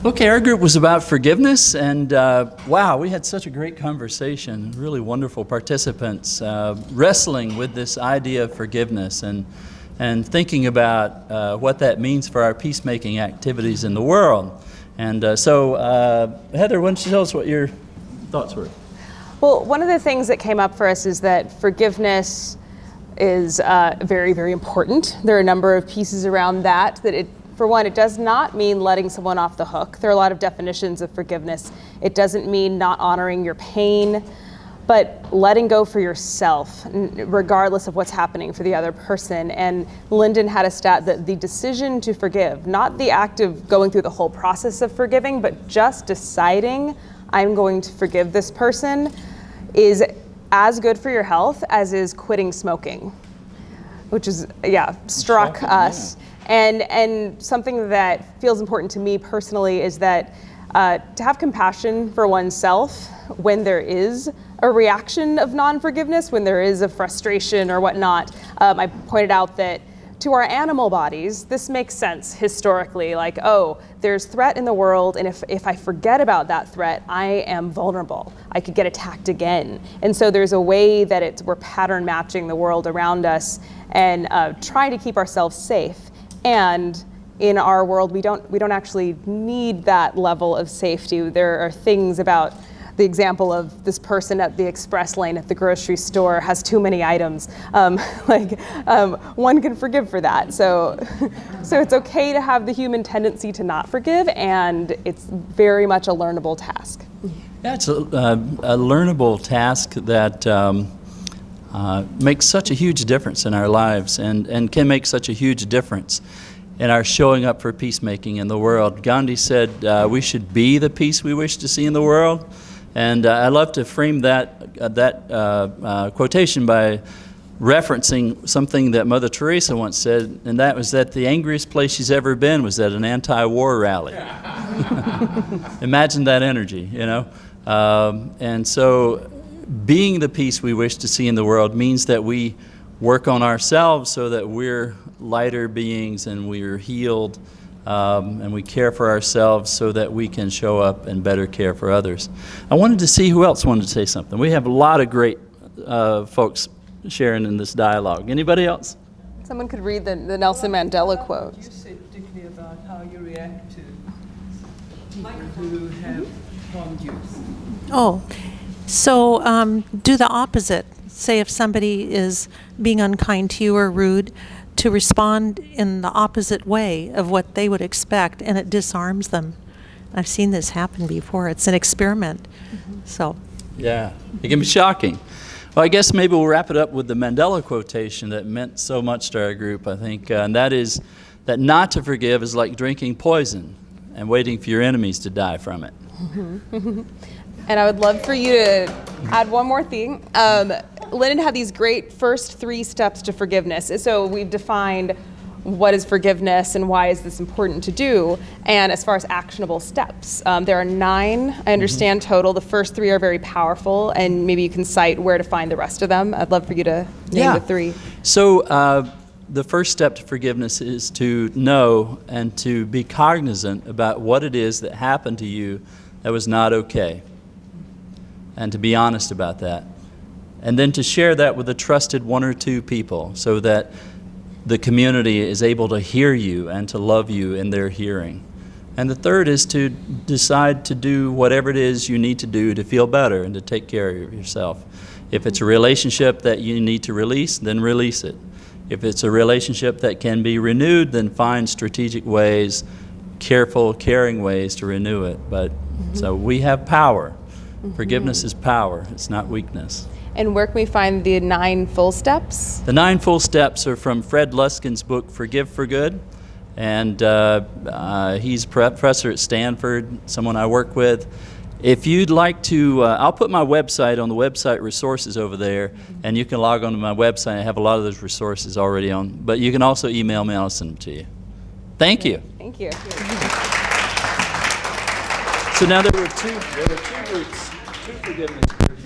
Okay, our group was about forgiveness, and wow, we had such a great conversation. Really wonderful participants wrestling with this idea of forgiveness and thinking about what that means for our peacemaking activities in the world. And so, Heather, why don't you tell us what your thoughts were? Well, one of the things that came up for us is that forgiveness is very, very important. There are a number of pieces around that for one, it does not mean letting someone off the hook. There are a lot of definitions of forgiveness. It doesn't mean not honoring your pain, but letting go for yourself, regardless of what's happening for the other person. And Lyndon had a stat that the decision to forgive, not the act of going through the whole process of forgiving, but just deciding I'm going to forgive this person, is as good for your health as is quitting smoking, which is, struck us. Yeah. And something that feels important to me personally is that to have compassion for oneself when there is a reaction of non-forgiveness, when there is a frustration or whatnot. I pointed out that to our animal bodies, this makes sense historically, like, oh, there's threat in the world, and if I forget about that threat, I am vulnerable. I could get attacked again. And so there's a way that we're pattern matching the world around us and trying to keep ourselves safe. And in our world, we don't actually need that level of safety. There are things about the example of this person at the express lane at the grocery store has too many items. One can forgive for that. So it's okay to have the human tendency to not forgive, and it's very much a learnable task. Yeah, it's a learnable task that makes such a huge difference in our lives and can make such a huge difference in our showing up for peacemaking in the world. Gandhi said we should be the peace we wish to see in the world. And I love to frame that quotation by referencing something that Mother Teresa once said, and that was that the angriest place she's ever been was at an anti-war rally. Imagine that energy, you know? And so being the peace we wish to see in the world means that we work on ourselves so that we're lighter beings and we're healed, and we care for ourselves so that we can show up and better care for others. I wanted to see who else wanted to say something. We have a lot of great folks sharing in this dialogue. Anybody else? Someone could read the Nelson Mandela quote. You said particularly about how you react to people who have harmed you. Oh, so do the opposite. Say if somebody is being unkind to you or rude, to respond in the opposite way of what they would expect, and it disarms them. I've seen this happen before. It's an experiment. So. Yeah, it can be shocking. Well, I guess maybe we'll wrap it up with the Mandela quotation that meant so much to our group, I think, and that is that not to forgive is like drinking poison and waiting for your enemies to die from it. And I would love for you to add one more thing. Lyndon had these great first 3 steps to forgiveness. So we've defined what is forgiveness and why is this important to do. And as far as actionable steps, there are 9, I understand, total. The first 3 are very powerful, and maybe you can cite where to find the rest of them. I'd love for you to name the 3. So the first step to forgiveness is to know and to be cognizant about what it is that happened to you that was not okay, and to be honest about that. And then to share that with a trusted 1 or 2 people so that the community is able to hear you and to love you in their hearing. And the third is to decide to do whatever it is you need to do to feel better and to take care of yourself. If it's a relationship that you need to release, then release it. If it's a relationship that can be renewed, then find strategic ways, careful, caring ways to renew it. But so we have power. Forgiveness is power. It's not weakness. And where can we find the 9 full steps? The 9 full steps are from Fred Luskin's book, Forgive for Good. And he's a professor at Stanford, someone I work with. If you'd like to, I'll put my website on the website resources over there, and you can log on to my website. I have a lot of those resources already on. But you can also email me, and I'll send them to you. Thank you. Thank you. So now there were two groups, 2 forgiveness groups.